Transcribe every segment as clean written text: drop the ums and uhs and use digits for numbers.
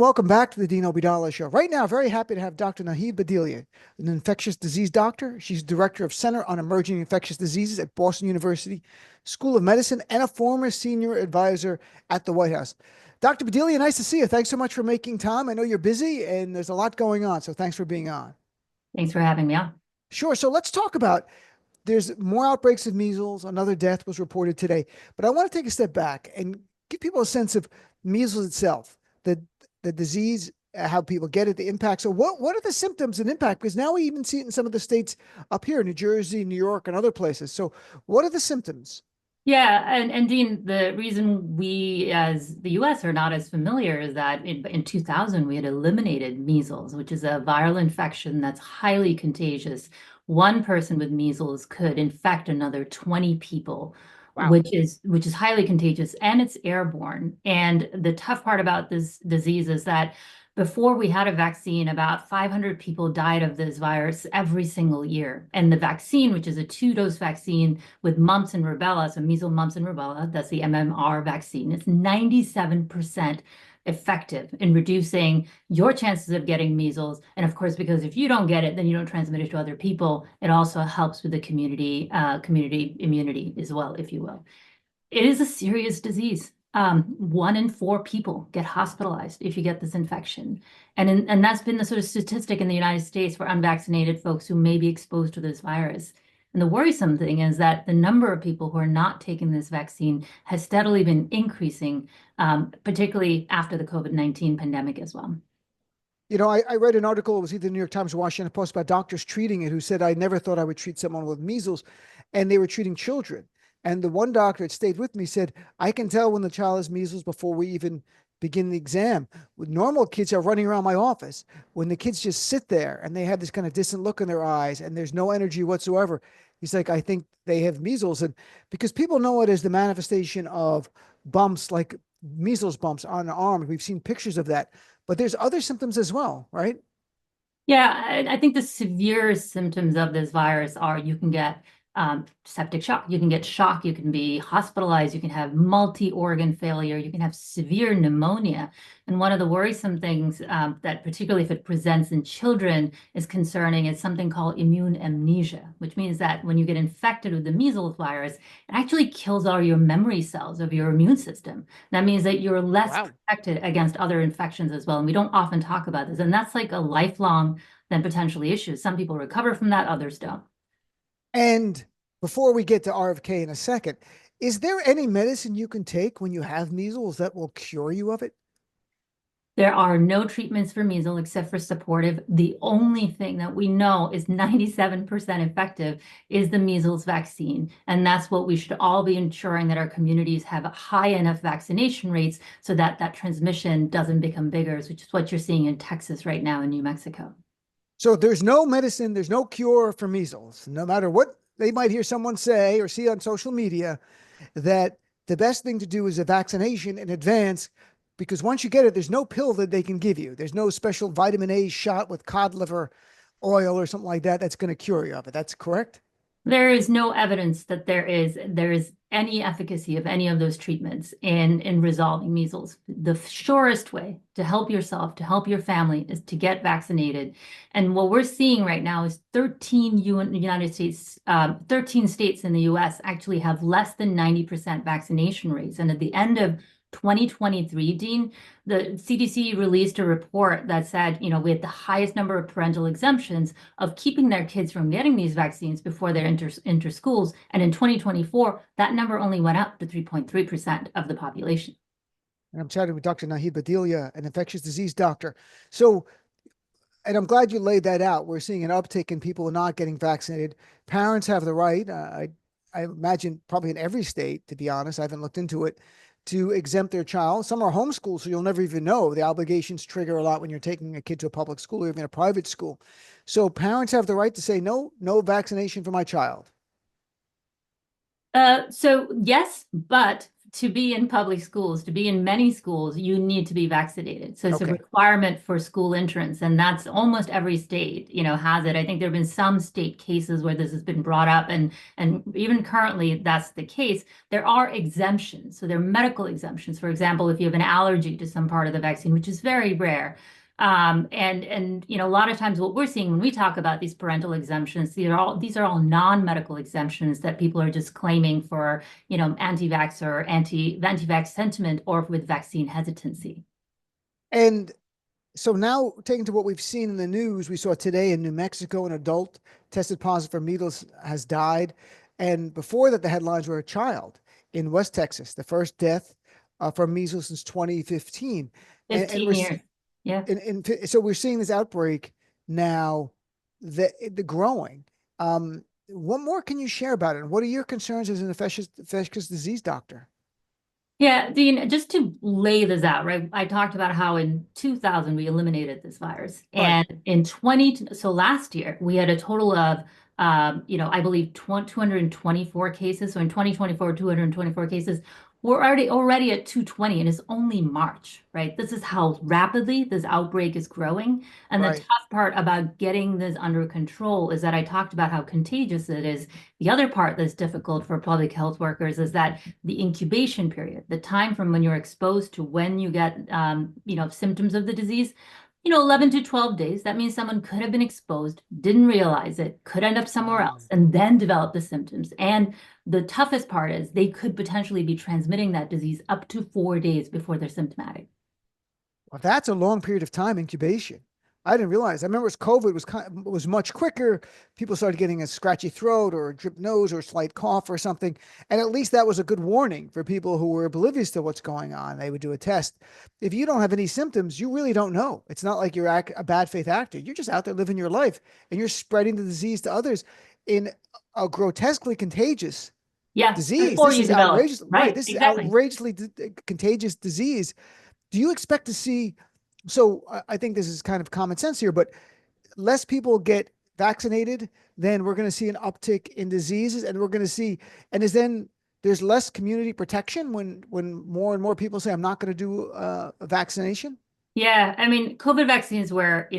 Welcome back to the Dean Obeidallah Show. Right now, very happy to have Dr. Naheed Bhadelia, an infectious disease doctor. She's director of Center on Emerging Infectious Diseases at Boston University School of Medicine and a former senior advisor at the White House. Dr. Bhadelia, nice to see you. Thanks so much for making time. I know you're busy and there's a lot going on, so thanks for being on. Thanks for having me on. Sure. So let's talk about there's more outbreaks of measles. Another death was reported today. But I want to take a step back and give people a sense of measles itself, the disease, how people get it, the impact. So what are the symptoms and impact? Because now we even see it in some of the states up here, New Jersey, New York, and other places. So what are the symptoms? Yeah, and Dean, the reason we as the US are not as familiar is that in 2000 we had eliminated measles, which is a viral infection that's highly contagious. One person with measles could infect another 20 people, Wow. which is highly contagious, and it's airborne. And the tough part about this disease is that before we had a vaccine, about 500 people died of this virus every single year. And the vaccine, which is a two-dose vaccine with mumps and rubella, so measles, mumps, and rubella, that's the MMR vaccine, it's 97% effective in reducing your chances of getting measles. And of course, because if you don't get it, then you don't transmit it to other people. It also helps with the community immunity as well, if you will. It is a serious disease. 1 in 4 people get hospitalized if you get this infection. And that's been the sort of statistic in the United States for unvaccinated folks who may be exposed to this virus. And the worrisome thing is that the number of people who are not taking this vaccine has steadily been increasing, particularly after the COVID-19 pandemic as well. You know, I read an article, it was either the New York Times or Washington Post, about doctors treating it who said, I never thought I would treat someone with measles, and they were treating children. And the one doctor that stayed with me said, I can tell when the child has measles before we even begin the exam. With normal kids are running around my office. When the kids just sit there and they have this kind of distant look in their eyes and there's no energy whatsoever, he's like, I think they have measles. And because people know it as the manifestation of bumps, like measles bumps on the arm. We've seen pictures of that, but there's other symptoms as well, right? Yeah, I think the severe symptoms of this virus are you can get septic shock, you can get shock, you can be hospitalized, you can have multi-organ failure, you can have severe pneumonia. And one of the worrisome things that particularly if it presents in children is concerning is something called immune amnesia, which means that when you get infected with the measles virus, it actually kills all your memory cells of your immune system. That means that you're less Wow. protected against other infections as well. And we don't often talk about this. And that's like a lifelong then potentially issues. Some people recover from that, others don't. And before we get to RFK in a second, is there any medicine you can take when you have measles that will cure you of it? There are no treatments for measles except for supportive. The only thing that we know is 97% effective is the measles vaccine. And that's what we should all be ensuring that our communities have high enough vaccination rates so that that transmission doesn't become bigger, which is what you're seeing in Texas right now in New Mexico. So there's no medicine, there's no cure for measles, no matter what they might hear someone say or see on social media, that the best thing to do is a vaccination in advance, because once you get it, there's no pill that they can give you. There's no special vitamin A shot with cod liver oil or something like that that's going to cure you of it. That's correct? There is no evidence that there is any efficacy of any of those treatments in resolving measles. The surest way to help yourself, to help your family, is to get vaccinated. And what we're seeing right now is 13 states in the US actually have less than 90% vaccination rates. And at the end of 2023, Dean, the CDC released a report that said, we had the highest number of parental exemptions of keeping their kids from getting these vaccines before they enter schools. And in 2024, that number only went up to 3.3% of the population. And I'm chatting with Dr. Naheed Bhadelia, an infectious disease doctor. So, and I'm glad you laid that out. We're seeing an uptick in people not getting vaccinated. Parents have the right, I imagine probably in every state, to be honest, I haven't looked into it, to exempt their child. Some are homeschooled, so you'll never even know. The obligations trigger a lot when you're taking a kid to a public school or even a private school. So parents have the right to say, no vaccination for my child. So yes, but to be in public schools, to be in many schools, you need to be vaccinated. So it's a Okay. requirement for school entrance, and that's almost every state, has it. I think there have been some state cases where this has been brought up, and even currently that's the case. There are exemptions. So there are medical exemptions. For example, if you have an allergy to some part of the vaccine, which is very rare. And a lot of times what we're seeing when we talk about these parental exemptions, these are all non-medical exemptions that people are just claiming for, anti-vax or anti-vax sentiment or with vaccine hesitancy. And so now, taking to what we've seen in the news, we saw today in New Mexico, an adult tested positive for measles has died. And before that, the headlines were a child in West Texas, the first death from measles since 2015. And 15 years. Yeah. so we're seeing this outbreak now, the growing. What more can you share about it? What are your concerns as an infectious disease doctor? Yeah, Dean, just to lay this out, right? I talked about how in 2000 we eliminated this virus. Right, And so last year we had a total of, I believe 224 cases. So in 2024, 224 cases. We're already at 220 and it's only March, right? This is how rapidly this outbreak is growing. And the right. tough part about getting this under control is that I talked about how contagious it is. The other part that's difficult for public health workers is that the incubation period, the time from when you're exposed to when you get, symptoms of the disease, 11 to 12 days. That means someone could have been exposed, didn't realize it, could end up somewhere else, and then develop the symptoms. And the toughest part is they could potentially be transmitting that disease up to 4 days before they're symptomatic. Well, that's a long period of time incubation. I didn't realize. I remember as COVID was much quicker. People started getting a scratchy throat or a drip nose or a slight cough or something, and at least that was a good warning for people who were oblivious to what's going on. They would do a test. If you don't have any symptoms, you really don't know. It's not like you're a bad faith actor. You're just out there living your life, and you're spreading the disease to others in a grotesquely contagious Yeah, disease. before This you is develop. outrageous, right? Right, This is exactly. outrageously contagious disease. Do you expect to see? So I think this is kind of common sense here, but less people get vaccinated, then we're going to see an uptick in diseases, and we're going to see, and is then there's less community protection when more and more people say I'm not going to do a vaccination. Yeah, I mean, COVID vaccines were,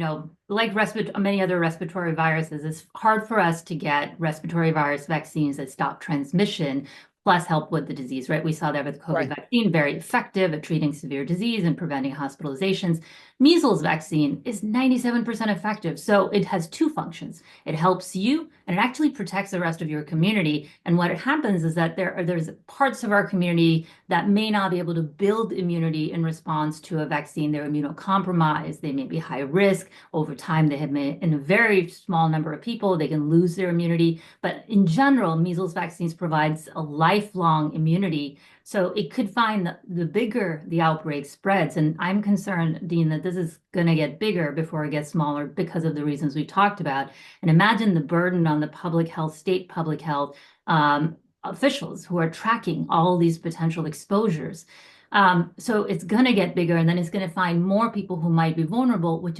like many other respiratory viruses, it's hard for us to get respiratory virus vaccines that stop transmission, plus help with the disease, right? We saw that with COVID Right. vaccine, very effective at treating severe disease and preventing hospitalizations. Measles vaccine is 97% effective. So it has two functions. It helps you and it actually protects the rest of your community. And what happens is that there's parts of our community that may not be able to build immunity in response to a vaccine. They're immunocompromised. They may be high risk. Over time, in a very small number of people, they can lose their immunity. But in general, measles vaccines provides a lifelong immunity. So it could find the bigger the outbreak spreads. And I'm concerned, Dean, that this is going to get bigger before it gets smaller because of the reasons we talked about. And imagine the burden on the public health, state public health, officials who are tracking all these potential exposures. So it's going to get bigger, and then it's going to find more people who might be vulnerable, which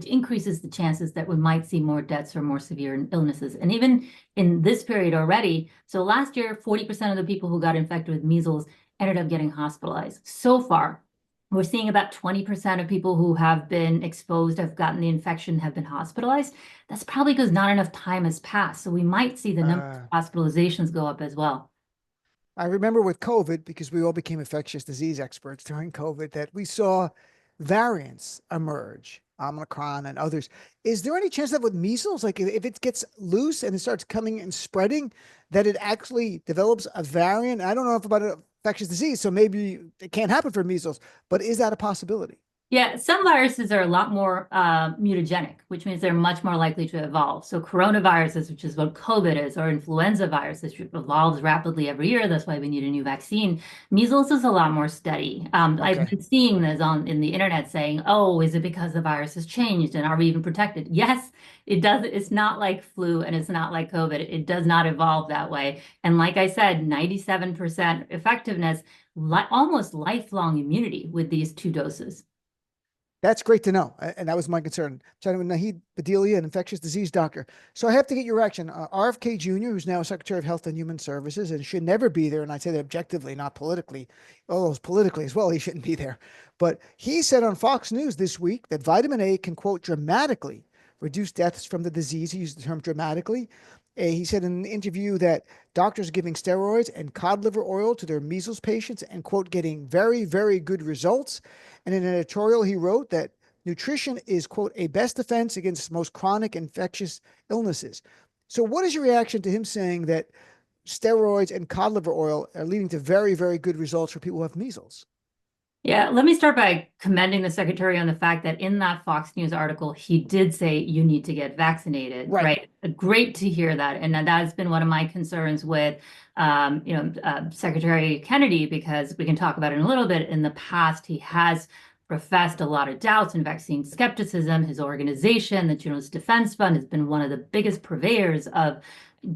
increases the chances that we might see more deaths or more severe illnesses. And even in this period already, so last year, 40% of the people who got infected with measles ended up getting hospitalized. So far, we're seeing about 20% of people who have been exposed, have gotten the infection, have been hospitalized. That's probably because not enough time has passed. So we might see the number of hospitalizations go up as well. I remember with COVID, because we all became infectious disease experts during COVID, that we saw variants emerge, Omicron and others. Is there any chance that with measles, like if it gets loose and it starts coming and spreading, that it actually develops a variant? I don't know if about infectious disease, so maybe it can't happen for measles, but is that a possibility? Yeah, some viruses are a lot more mutagenic, which means they're much more likely to evolve. So coronaviruses, which is what COVID is, or influenza viruses, which evolves rapidly every year. That's why we need a new vaccine. Measles is a lot more steady. I've Okay. been seeing this in the internet saying, "Oh, is it because the virus has changed and are we even protected?" Yes, it does. It's not like flu and it's not like COVID. It does not evolve that way. And like I said, 97% effectiveness, almost lifelong immunity with these two doses. That's great to know. And that was my concern. Chatting with Naheed Bhadelia, an infectious disease doctor. So I have to get your reaction. RFK Jr., who's now Secretary of Health and Human Services and should never be there. And I say that objectively, not politically, although politically as well, he shouldn't be there. But he said on Fox News this week that vitamin A can, quote, dramatically reduce deaths from the disease. He used the term dramatically. He said in an interview that doctors are giving steroids and cod liver oil to their measles patients and, quote, getting very, very good results. And in an editorial, he wrote that nutrition is, quote, a best defense against most chronic infectious illnesses. So, what is your reaction to him saying that steroids and cod liver oil are leading to very, very good results for people who have measles? Yeah, let me start by commending the secretary on the fact that in that Fox News article, he did say you need to get vaccinated, Right. right? Great to hear that. And that has been one of my concerns with, Secretary Kennedy, because we can talk about it in a little bit. In the past, he has professed a lot of doubts and vaccine skepticism. His organization, the Journalist Defense Fund, has been one of the biggest purveyors of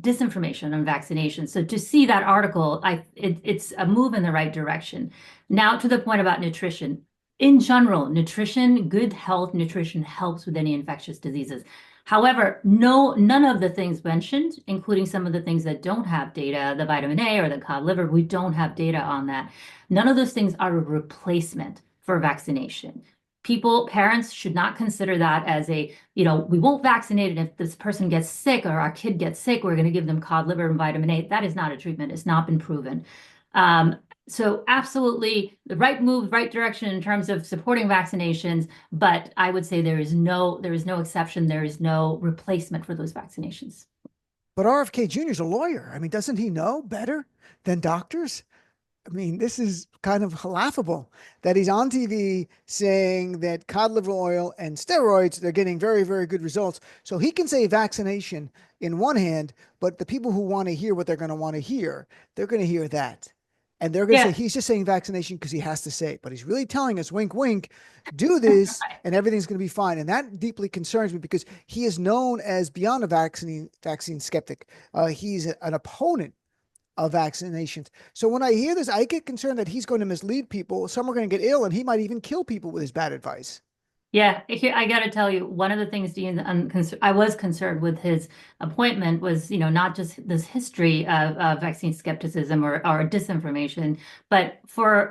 disinformation on vaccination. So to see that article, it's a move in the right direction. Now to the point about nutrition. In general, nutrition, good health nutrition helps with any infectious diseases. However, none of the things mentioned, including some of the things that don't have data, the vitamin A or the cod liver, we don't have data on that. None of those things are a replacement for vaccination. Parents should not consider that as we won't vaccinate it if this person gets sick or our kid gets sick, we're going to give them cod liver and vitamin A. That is not a treatment. It's not been proven. So absolutely the right move, right direction in terms of supporting vaccinations, but I would say there is no exception. There is no replacement for those vaccinations. But RFK Jr. is a lawyer. I mean, doesn't he know better than doctors? I mean, this is kind of laughable that he's on TV saying that cod liver oil and steroids, they're getting very, very good results. So he can say vaccination in one hand, but the people who want to hear what they're going to want to hear, they're going to hear that. And they're going to say he's just saying vaccination because he has to say it, but he's really telling us, wink, wink, do this and everything's going to be fine. And that deeply concerns me because he is known as beyond a vaccine skeptic. He's an opponent of vaccinations. So when I hear this, I get concerned that he's going to mislead people. Some are going to get ill and he might even kill people with his bad advice. Yeah, I got to tell you, one of the things, Dean, I was concerned with his appointment was, not just this history of vaccine skepticism or disinformation, but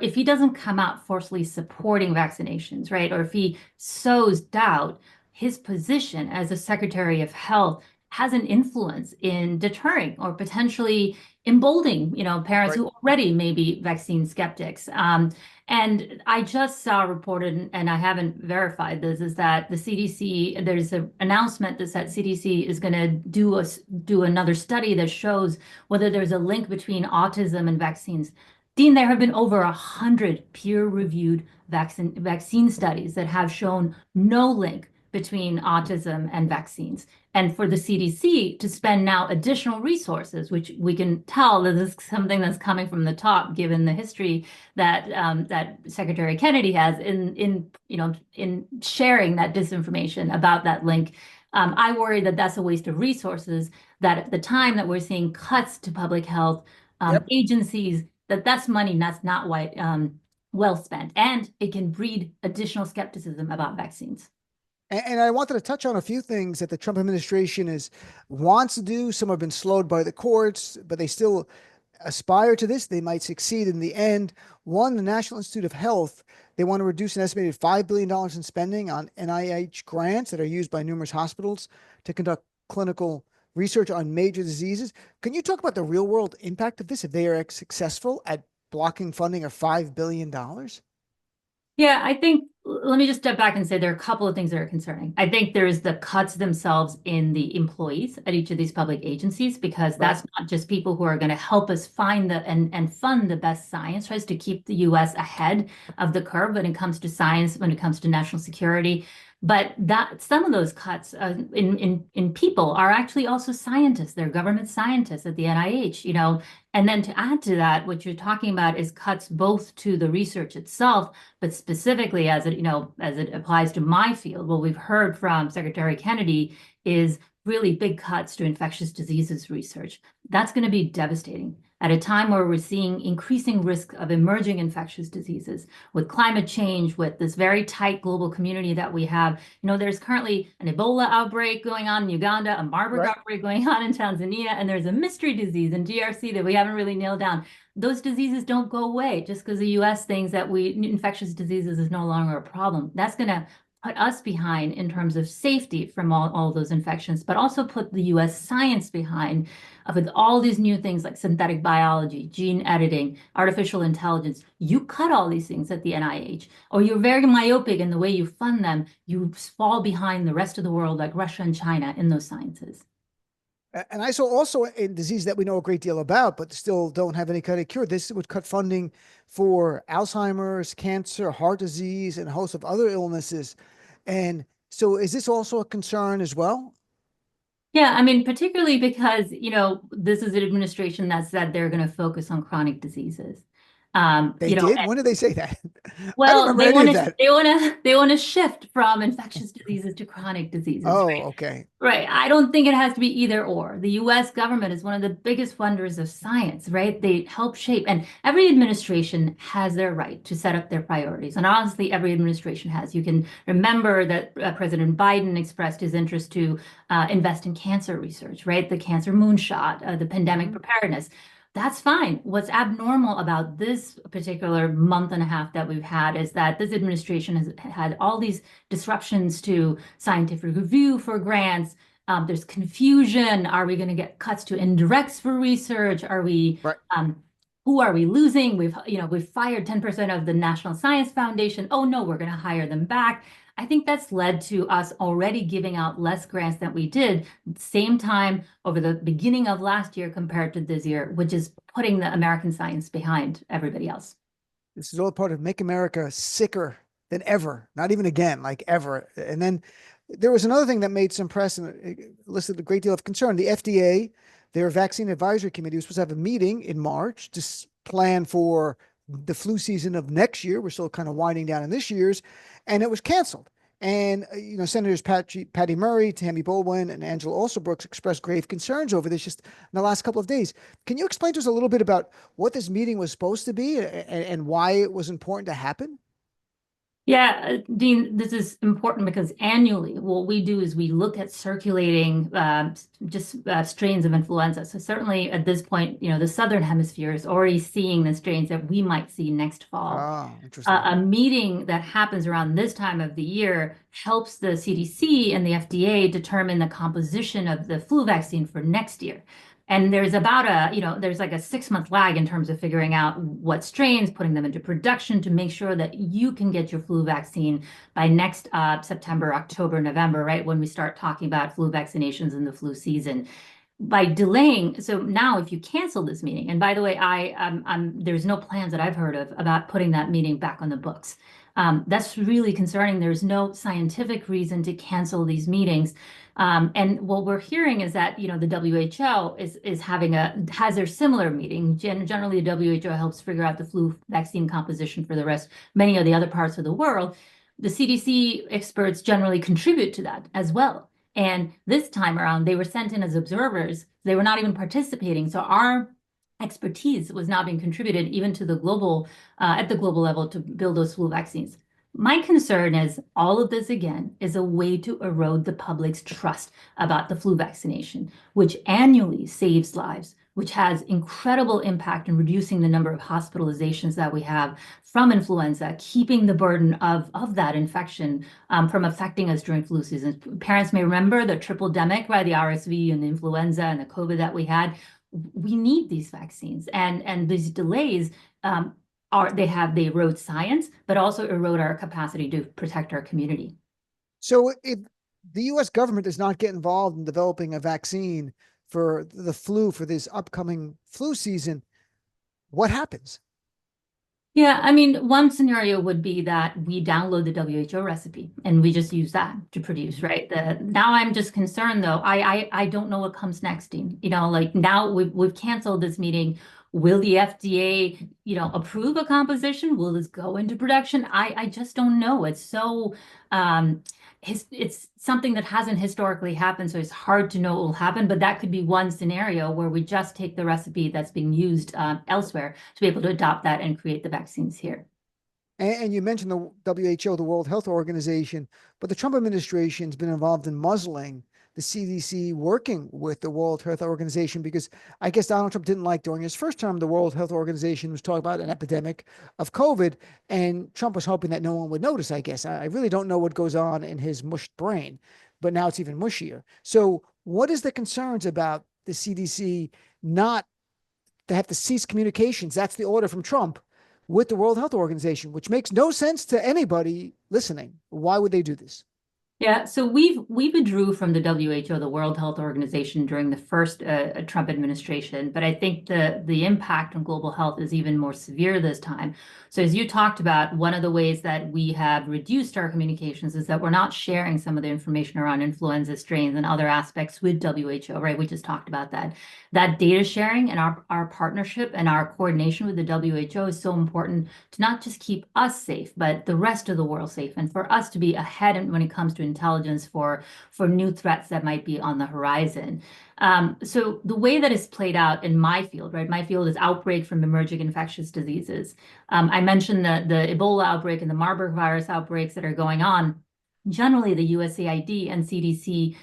if he doesn't come out forcefully supporting vaccinations, right, or if he sows doubt, his position as a Secretary of Health has an influence in deterring or potentially emboldening, parents who already may be vaccine skeptics. And I just saw reported, and I haven't verified this, is that the CDC, there's an announcement that said CDC is going to do another study that shows whether there's a link between autism and vaccines. Dean, there have been over 100 peer-reviewed vaccine studies that have shown no link between autism and vaccines. And for the CDC to spend now additional resources, which we can tell that this is something that's coming from the top, given the history that that Secretary Kennedy has in sharing that disinformation about that link. I worry that that's a waste of resources. That at the time that we're seeing cuts to public health agencies, that's money that's not well spent, and it can breed additional skepticism about vaccines. And I wanted to touch on a few things that the Trump administration wants to do. Some have been slowed by the courts, but they still aspire to this. They might succeed in the end. One, the National Institute of Health, they want to reduce an estimated $5 billion in spending on NIH grants that are used by numerous hospitals to conduct clinical research on major diseases. Can you talk about the real world impact of this if they are successful at blocking funding of $5 billion? Yeah, I think, let me just step back and say there are a couple of things that are concerning. I think there's the cuts themselves in the employees at each of these public agencies, because that's not just people who are going to help us find and fund the best science, tries to keep the US ahead of the curve when it comes to science, when it comes to national security. But that some of those cuts in people are actually also scientists. They're government scientists at the NIH, And then to add to that, what you're talking about is cuts both to the research itself, but specifically as it applies to my field. What we've heard from Secretary Kennedy is really big cuts to infectious diseases research. That's going to be devastating. at a time where we're seeing increasing risk of emerging infectious diseases with climate change, with this very tight global community that we have. There's currently an Ebola outbreak going on in Uganda, a Marburg Right. outbreak going on in Tanzania, and there's a mystery disease in DRC that we haven't really nailed down. Those diseases don't go away just because the US thinks that infectious diseases is no longer a problem. That's going to put us behind in terms of safety from all those infections, but also put the US science behind with all these new things like synthetic biology, gene editing, artificial intelligence. You cut all these things at the NIH, or you're very myopic in the way you fund them. You fall behind the rest of the world, like Russia and China, in those sciences. And I saw also a disease that we know a great deal about, but still don't have any kind of cure. This would cut funding for Alzheimer's, cancer, heart disease, and a host of other illnesses. And so is this also a concern as well? Yeah, I mean, particularly because, this is an administration that said they're going to focus on chronic diseases. They did? When did they say that? I don't Well, remember any of that. they want to shift from infectious diseases to chronic diseases, Oh, right? okay. Right. I don't think it has to be either or. The US government is one of the biggest funders of science, right? They help shape, and every administration has their right to set up their priorities. And honestly, every administration has. You can remember that President Biden expressed his interest to invest in cancer research, right? The cancer moonshot, the pandemic Mhm. preparedness. That's fine. What's abnormal about this particular month and a half that we've had is that this administration has had all these disruptions to scientific review for grants. There's confusion. Are we going to get cuts to indirects for research? Right. Who are we losing? We've fired 10% of the National Science Foundation. Oh no, we're going to hire them back. I think that's led to us already giving out less grants than we did same time over the beginning of last year compared to this year, which is putting the American science behind everybody else. This is all part of make America sicker than ever, not even again, like ever. And then there was another thing that made some press and it elicited a great deal of concern. The FDA, their vaccine advisory committee was supposed to have a meeting in March to plan for the flu season of next year. We're still kind of winding down in this year's, and it was canceled. And Senators Patty Murray, Tammy Baldwin, and Angela Alsobrooks expressed grave concerns over this just in the last couple of days. Can you explain to us a little bit about what this meeting was supposed to be and why it was important to happen? Yeah, Dean, this is important because annually what we do is we look at circulating strains of influenza. So certainly at this point, the Southern Hemisphere is already seeing the strains that we might see next fall. Oh, interesting. A meeting that happens around this time of the year helps the CDC and the FDA determine the composition of the flu vaccine for next year. And there's there's like a 6-month lag in terms of figuring out what strains, putting them into production to make sure that you can get your flu vaccine by next September, October, November, right? When we start talking about flu vaccinations in the flu season. By delaying, so now if you cancel this meeting, and by the way, there's no plans that I've heard of about putting that meeting back on the books. That's really concerning. There's no scientific reason to cancel these meetings. And what we're hearing is that, the WHO has their similar meeting. Generally, the WHO helps figure out the flu vaccine composition for many of the other parts of the world. The CDC experts generally contribute to that as well. And this time around, they were sent in as observers. They were not even participating. So our expertise was not being contributed even to at the global level to build those flu vaccines. My concern is all of this, again, is a way to erode the public's trust about the flu vaccination, which annually saves lives, which has incredible impact in reducing the number of hospitalizations that we have from influenza, keeping the burden of that infection from affecting us during flu seasons. Parents may remember the triple demic, right? The RSV and the influenza and the COVID that we had. We need these vaccines, and these delays they erode science, but also erode our capacity to protect our community. So if the US government does not get involved in developing a vaccine for the flu for this upcoming flu season, what happens? Yeah, I mean, one scenario would be that we download the WHO recipe and we just use that to produce, right? Now I'm just concerned though. I don't know what comes next, Dean. Like now we've canceled this meeting. Will the FDA, approve a composition? Will this go into production? I just don't know. It's so it's something that hasn't historically happened, so it's hard to know what will happen. But that could be one scenario where we just take the recipe that's being used elsewhere to be able to adopt that and create the vaccines here. And you mentioned the WHO, the World Health Organization, but the Trump administration has been involved in muzzling the CDC working with the World Health Organization because I guess Donald Trump didn't like during his first term, the World Health Organization was talking about an epidemic of COVID, and Trump was hoping that no one would notice, I guess. I really don't know what goes on in his mushed brain, but now it's even mushier. So what is the concerns about the CDC not to have to cease communications? That's the order from Trump with the World Health Organization, which makes no sense to anybody listening. Why would they do this? Yeah, so we withdrew from the WHO, the World Health Organization, during the first Trump administration, but I think the impact on global health is even more severe this time. So as you talked about, one of the ways that we have reduced our communications is that we're not sharing some of the information around influenza strains and other aspects with WHO, right? We just talked about that. That data sharing and our partnership and our coordination with the WHO is so important to not just keep us safe, but the rest of the world safe, and for us to be ahead when it comes to intelligence for new threats that might be on the horizon. So the way that it's played out in my field, right? My field is outbreak from emerging infectious diseases. I mentioned the Ebola outbreak and the Marburg virus outbreaks that are going on. Generally, the USAID and CDC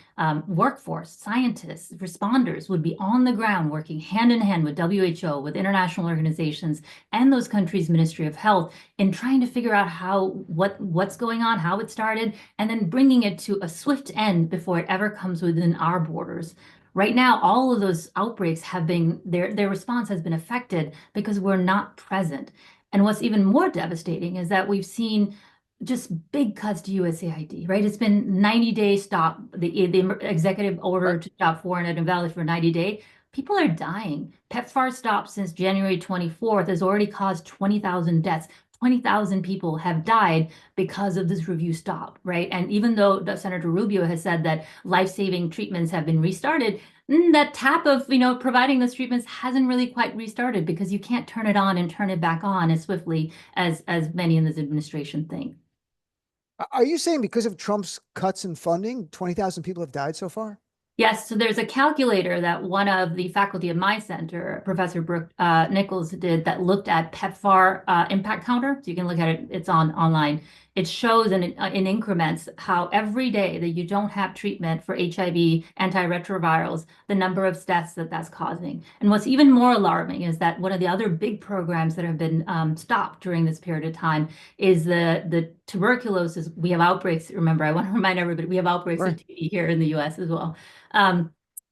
workforce, scientists, responders would be on the ground working hand in hand with WHO, with international organizations, and those countries' Ministry of Health in trying to figure out what's going on, how it started, and then bringing it to a swift end before it ever comes within our borders. Right now, all of those outbreaks have been, their response has been affected because we're not present. And what's even more devastating is that we've seen just big cuts to USAID, right? It's been 90 days stop, the executive order to stop foreign aid and valid for 90 days. People are dying. PEPFAR stop since January 24th has already caused 20,000 deaths. 20,000 people have died because of this review stop, right? And even though Senator Rubio has said that life-saving treatments have been restarted, that tap of, providing those treatments hasn't really quite restarted because you can't turn it on and turn it back on as swiftly as many in this administration think. Are you saying because of Trump's cuts in funding, 20,000 people have died so far? Yes, so there's a calculator that one of the faculty of my center, Professor Brooke Nichols, did that looked at PEPFAR impact counter. So you can look at it, it's online. It shows in increments how every day that you don't have treatment for HIV antiretrovirals, the number of deaths that's causing. And what's even more alarming is that one of the other big programs that have been stopped during this period of time is the tuberculosis. We have outbreaks. Remember, I want to remind everybody, we have outbreaks of TB here in the US as well.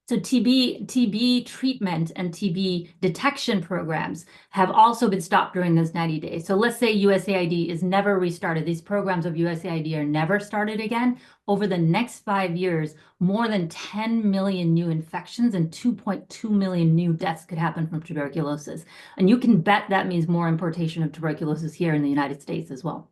So TB treatment and TB detection programs have also been stopped during those 90 days. So let's say USAID is never restarted. These programs of USAID are never started again. Over the next 5 years, more than 10 million new infections and 2.2 million new deaths could happen from tuberculosis. And you can bet that means more importation of tuberculosis here in the United States as well.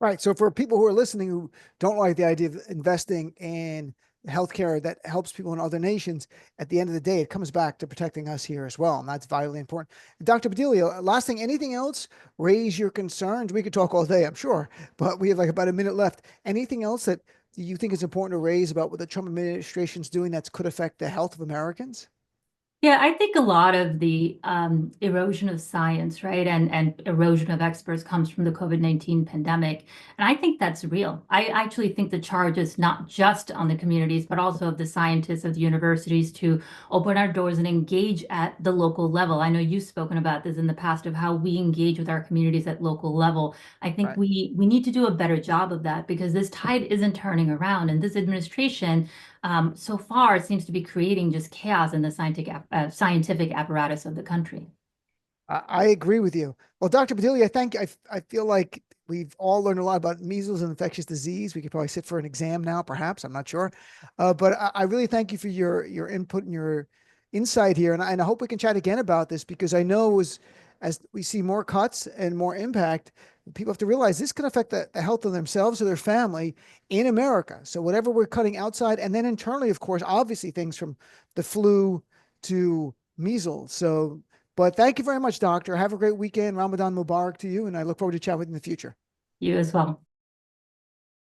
Right. So for people who are listening who don't like the idea of investing in healthcare that helps people in other nations, at the end of the day, it comes back to protecting us here as well. And that's vitally important. Dr. Bhadelia, last thing, anything else raise your concerns? We could talk all day, I'm sure, but we have like about a minute left. Anything else that you think is important to raise about what the Trump administration's doing that could affect the health of Americans? Yeah, I think a lot of the erosion of science, right, and erosion of experts comes from the COVID-19 pandemic. And I think that's real. I actually think the charge is not just on the communities, but also of the scientists of the universities to open our doors and engage at the local level. I know you've spoken about this in the past of how we engage with our communities at local level. I think Right. we need to do a better job of that because this tide isn't turning around. And this administration so far, it seems to be creating just chaos in the scientific apparatus of the country. I agree with you. Well, Dr. Bhadelia, thank you. I feel like we've all learned a lot about measles and infectious disease. We could probably sit for an exam now, perhaps. I'm not sure. But I really thank you for your input and your insight here. And I hope we can chat again about this because I know as we see more cuts and more impact, people have to realize this can affect the health of themselves or their family in America. So whatever we're cutting outside, and then internally, of course, obviously things from the flu to measles. So But thank you very much, doctor. Have a great weekend. Ramadan Mubarak to you. And I look forward to chatting with you in the future. You as well.